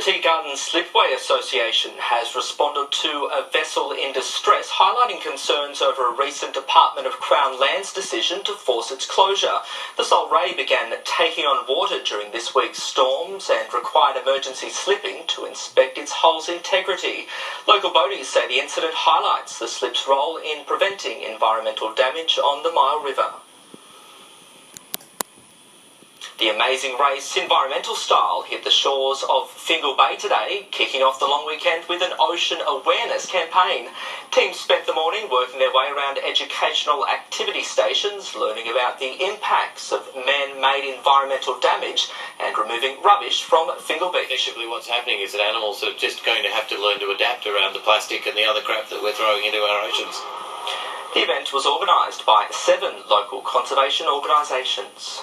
Tea Garden Slipway Association has responded to a vessel in distress, highlighting concerns over a recent Department of Crown Lands decision to force its closure. The Salt Ray began taking on water during this week's storms and required emergency slipping to inspect its hull's integrity. Local boaties say the incident highlights the slip's role in preventing environmental damage on the Mile River. The amazing race, environmental style, hit the shores of Fingal Bay today, kicking off the long weekend with an ocean awareness campaign. Teams spent the morning working their way around educational activity stations, learning about the impacts of man-made environmental damage and removing rubbish from Fingal Beach. Basically what's happening is that animals are just going to have to learn to adapt around the plastic and the other crap that we're throwing into our oceans. The event was organised by 7 local conservation organisations.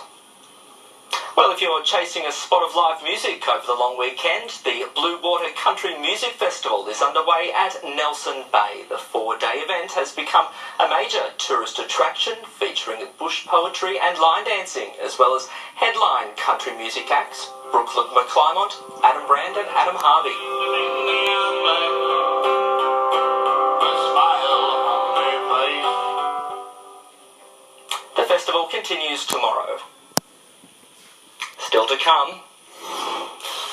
Well, if you're chasing a spot of live music over the long weekend, the Blue Water Country Music Festival is underway at Nelson Bay. The 4-day event has become a major tourist attraction, featuring bush poetry and line dancing, as well as headline country music acts Brooke McClymont, Adam Brand and Adam Harvey. The festival continues tomorrow. Still to come,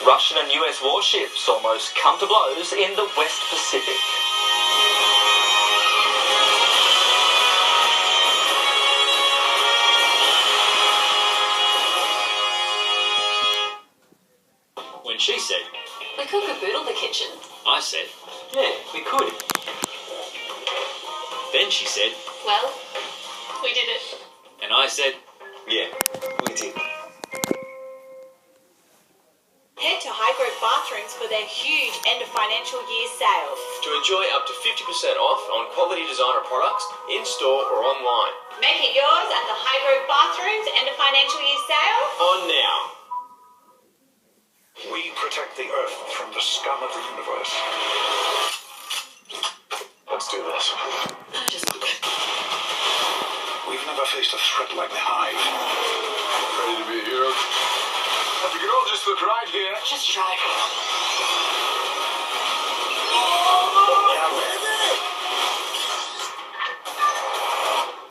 Russian and US warships almost come to blows in the West Pacific. When she said, "We could caboodle the kitchen," I said, "Yeah, we could." Then she said, "Well, we did it." and I said, "Yeah, we did." Head to High Grove Bathrooms for their huge end of financial year sale. To enjoy up to 50% off on quality designer products in-store or online. Make it yours at the High Grove Bathrooms end of financial year sale. On now. We protect the Earth from the scum of the universe. Let's do this. We've never faced a threat like the Hive. Ready to be a hero? I think it all just look right here. Just try.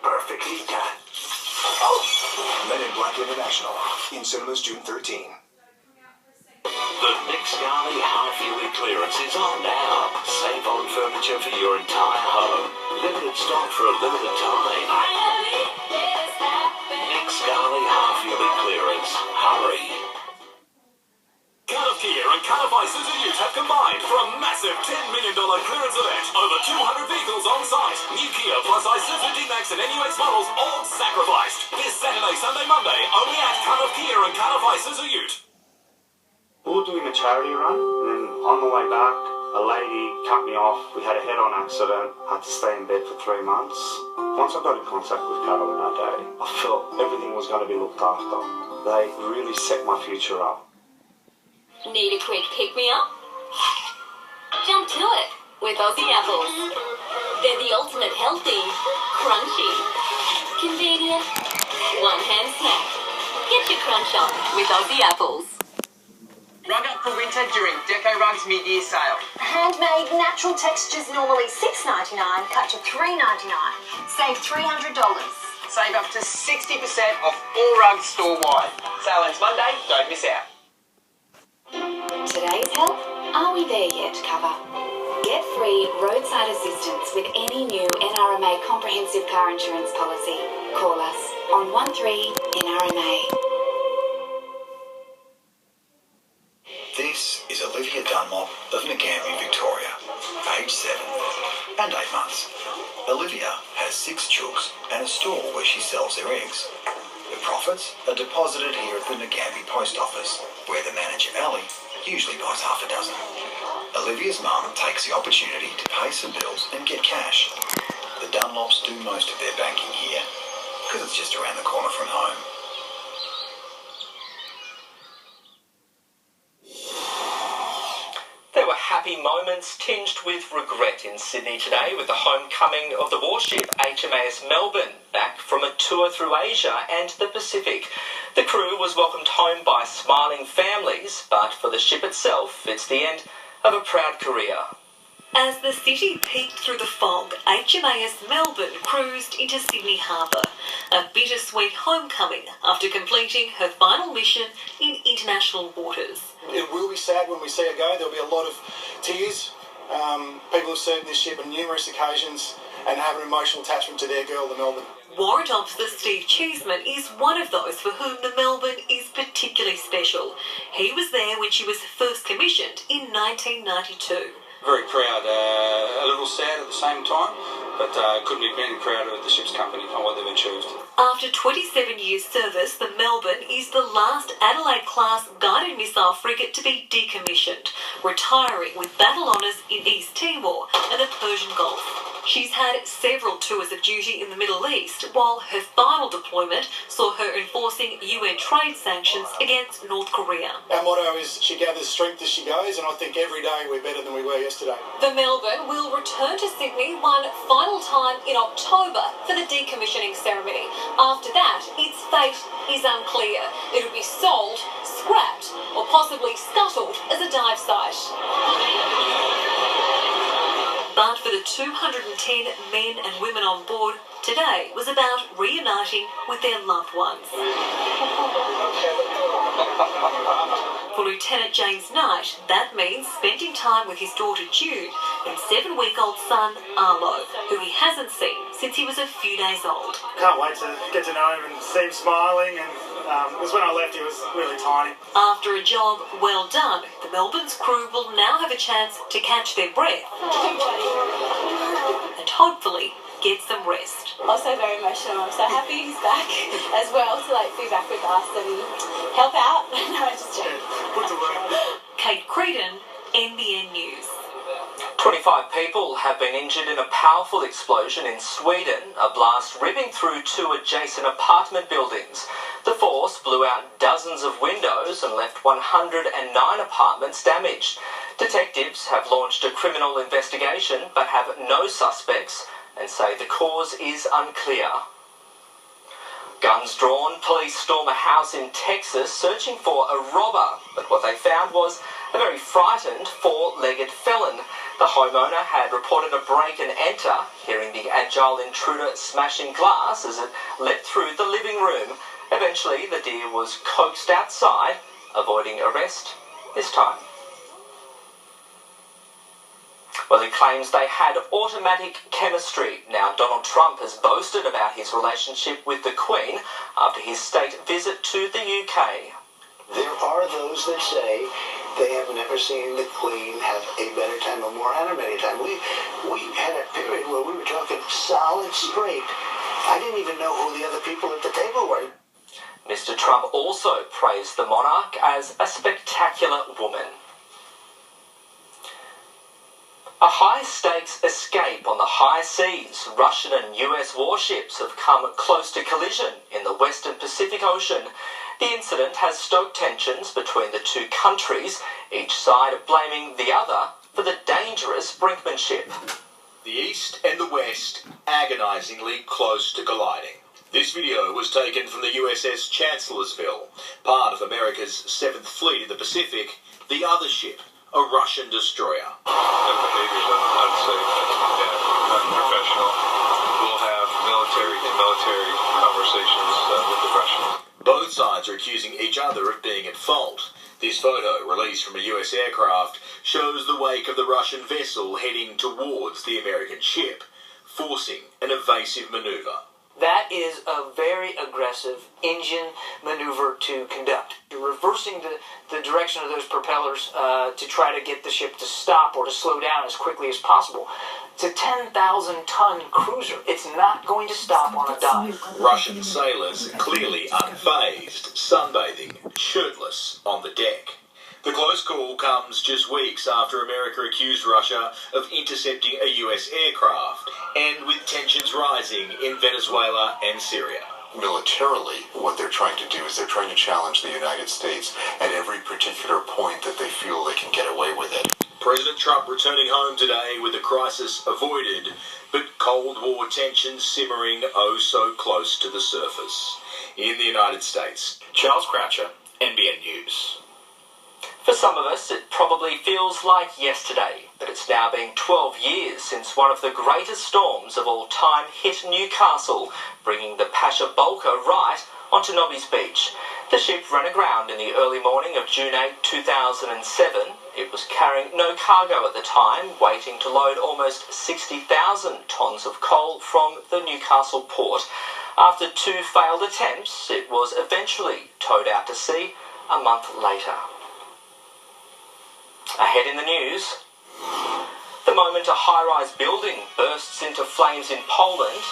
Perfectly done. Men in Black International, in cinemas June 13. The Nick Scarley half-yearly clearance is on now. Save on furniture for your entire home. Limited stock for a limited time. Nick Scarley half-yearly clearance. Hurry. Cardiff Kia and Cardiff Isuzu Ute have combined for a massive $10 million clearance event. Over 200 vehicles on site. New Kia plus Isuzu D-Max and NUX models all sacrificed. This Saturday, Sunday, Monday, only at Cardiff Kia and Cardiff Isuzu Ute. We were doing a charity run, and then on the way back, a lady cut me off. We had a head-on accident, had to stay in bed for 3 months. Once I got in contact with Carol that day, I felt everything was going to be looked after. They really set my future up. Need a quick pick-me-up? Jump to it with Aussie apples. They're the ultimate healthy, crunchy, convenient, one-hand snack. Get your crunch on with Aussie apples. Rug up for winter during Deco Rugs mid-year sale. Handmade natural textures normally $6.99, cut to $3.99. Save $300. Save up to 60% off all rugs store-wide. Sale ends Monday, don't miss out. Today's help, Are We There Yet cover. Get free roadside assistance with any new NRMA comprehensive car insurance policy. Call us on 13NRMA. This is Olivia Dunlop of Nagambie, Victoria, age 7 and 8 months. Olivia has 6 chooks and a store where she sells their eggs. The profits are deposited here at the Nagambie Post Office, where the manager, Ali, usually buys half a dozen. Olivia's mum takes the opportunity to pay some bills and get cash. The Dunlops do most of their banking here, because it's just around the corner from home. There were happy moments tinged with regret in Sydney today with the homecoming of the warship HMAS Melbourne back from a tour through Asia and the Pacific. The crew was welcomed home by smiling families, but for the ship itself, it's the end of a proud career. As the city peeked through the fog, HMAS Melbourne cruised into Sydney Harbour. A bittersweet homecoming after completing her final mission in international waters. It will be sad when we see her go. There'll be a lot of tears. People have served this ship on numerous occasions and have an emotional attachment to their girl, the Melbourne. Warrant Officer Steve Cheeseman is one of those for whom the Melbourne is particularly special. He was there when she was first commissioned in 1992. Very proud, a little sad at the same time, but couldn't be any prouder of the ship's company on what they've achieved. After 27 years' service, the Melbourne is the last Adelaide-class guided missile frigate to be decommissioned, retiring with battle honours in East Timor and the Persian Gulf. She's had several tours of duty in the Middle East, while her final deployment saw her enforcing UN trade sanctions against North Korea. Our motto is she gathers strength as she goes, and I think every day we're better than we were yesterday. The Melbourne will return to Sydney one final time in October for the decommissioning ceremony. After that, its fate is unclear. It'll be sold, scrapped, or possibly scuttled as a dive site. But for the 210 men and women on board, today was about reuniting with their loved ones. For Lieutenant James Knight, that means spending time with his daughter Jude and 7-week-old son Arlo, who he hasn't seen since he was a few days old. Can't wait to get to know him and see him smiling, and because when I left he was really tiny. After a job well done, the Melbourne's crew will now have a chance to catch their breath and hopefully get some rest. Also very emotional. I'm so happy he's back as well to be back with us and help out. No, just joking. Kate Creedon, NBN News. 25 people have been injured in a powerful explosion in Sweden, a blast ripping through 2 adjacent apartment buildings. The force blew out dozens of windows and left 109 apartments damaged. Detectives have launched a criminal investigation but have no suspects and say the cause is unclear. Guns drawn, police storm a house in Texas searching for a robber, but what they found was a very frightened 4-legged felon. The homeowner had reported a break and enter, hearing the agile intruder smashing glass as it leapt through the living room. Eventually, the deer was coaxed outside, avoiding arrest this time. Well, he claims they had automatic chemistry. Now, Donald Trump has boasted about his relationship with the Queen after his state visit to the UK. There are those that say they have never seen the Queen have a better time or more animated time. We had a period where we were talking solid straight. I didn't even know who the other people at the table were. Mr. Trump also praised the monarch as a spectacular woman. A high-stakes escape on the high seas. Russian and US warships have come close to collision in the Western Pacific Ocean. The incident has stoked tensions between the two countries, each side blaming the other for the dangerous brinkmanship. The East and the West agonisingly close to colliding. This video was taken from the USS Chancellorsville, part of America's 7th Fleet in the Pacific, the other ship, a Russian destroyer. The behavior is unsafe and unprofessional. We'll have military conversations with the Russians. Both sides are accusing each other of being at fault. This photo, released from a US aircraft, shows the wake of the Russian vessel heading towards the American ship, forcing an evasive manoeuvre. That is a very aggressive engine maneuver to conduct. You're reversing the direction of those propellers to try to get the ship to stop or to slow down as quickly as possible. It's a 10,000-ton cruiser. It's not going to stop on a dive. Russian sailors clearly unfazed, sunbathing, shirtless on the deck. The close call comes just weeks after America accused Russia of intercepting a US aircraft, and with tensions rising in Venezuela and Syria. Militarily, what they're trying to do is they're trying to challenge the United States at every particular point that they feel they can get away with it. President Trump returning home today with the crisis avoided, but Cold War tensions simmering oh so close to the surface. In the United States, Charles Croucher, NBN News. For some of us, it probably feels like yesterday, but it's now been 12 years since one of the greatest storms of all time hit Newcastle, bringing the Pasha Bulker right onto Nobby's Beach. The ship ran aground in the early morning of June 8, 2007. It was carrying no cargo at the time, waiting to load almost 60,000 tonnes of coal from the Newcastle port. After 2 failed attempts, it was eventually towed out to sea a month later. Ahead in the news, the moment a high-rise building bursts into flames in Poland,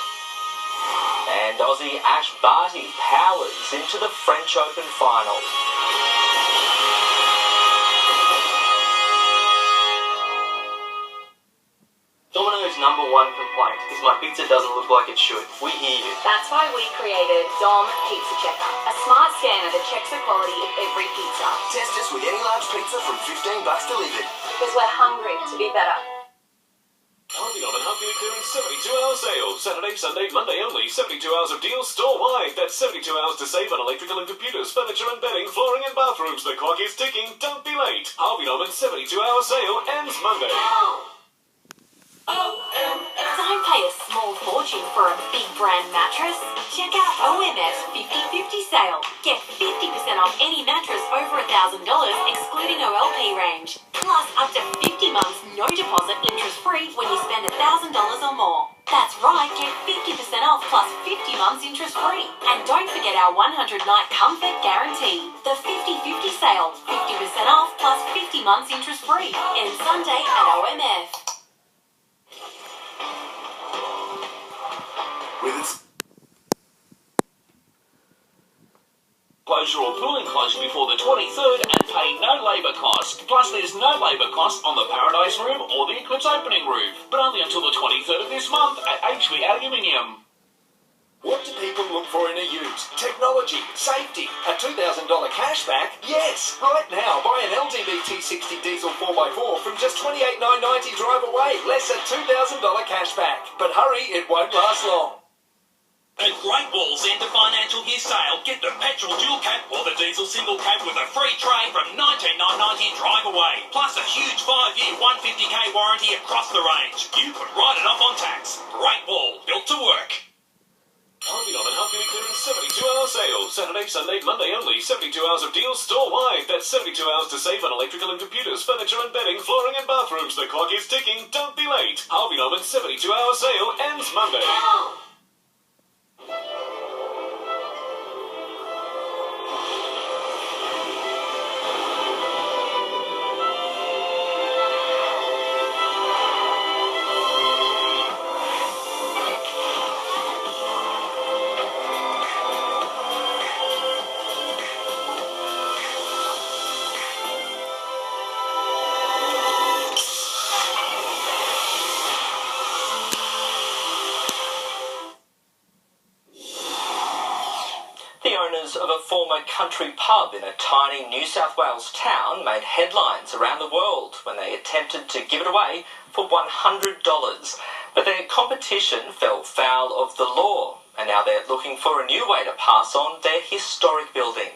and Aussie Ash Barty powers into the French Open final. Domino's #1 complaint is my pizza doesn't look like it should. We hear you. That's why we created Dom Pizza Checker, a smart scanner that checks the quality of every pizza. Test us with any large pizza from $15 delivered. Because we're hungry to be better. Harvey Norman Humphrey clearance 72-hour sale. Saturday, Sunday, Monday only. 72 hours of deals store-wide. That's 72 hours to save on electrical and computers, furniture and bedding, flooring and bathrooms. The clock is ticking. Don't be late. Harvey Norman 72-hour sale ends Monday. Don't pay a small fortune for a big brand mattress. Check out OMF's 50/50 sale. Get 50% off any mattress over $1,000, excluding OLP range. Plus up to 50 months no deposit interest-free when you spend $1,000 or more. That's right, get 50% off plus 50 months interest-free. And don't forget our 100-night comfort guarantee. The 50/50 sale. 50% off plus 50 months interest-free. Ends Sunday at OMF. With its closure or pool enclosure before the 23rd and pay no labour cost. Plus there's no labour cost on the Paradise Room or the Eclipse opening roof, but only until the 23rd of this month at HV Aluminium. What do people look for in a ute? Technology, safety, a $2,000 cashback? Yes! Right now, buy an LGBT 60 diesel 4x4 from just $28,990 drive away, less a $2,000 cashback. But hurry, it won't last long. At Great Wall's end of financial year sale, get the petrol dual cab or the diesel single cab with a free trade from $19,990 drive away. Plus a huge 5-year 150k warranty across the range. You can write it off on tax. Great Wall, built to work. Harvey Norman Humphrey clearance 72-hour sale. Saturday, Sunday, Monday only. 72 hours of deals store-wide. That's 72 hours to save on electrical and computers, furniture and bedding, flooring and bathrooms. The clock is ticking. Don't be late. Harvey Norman 72-hour sale ends Monday. The owners of a former country pub in a tiny New South Wales town made headlines around the world when they attempted to give it away for $100. But their competition fell foul of the law, and now they're looking for a new way to pass on their historic building.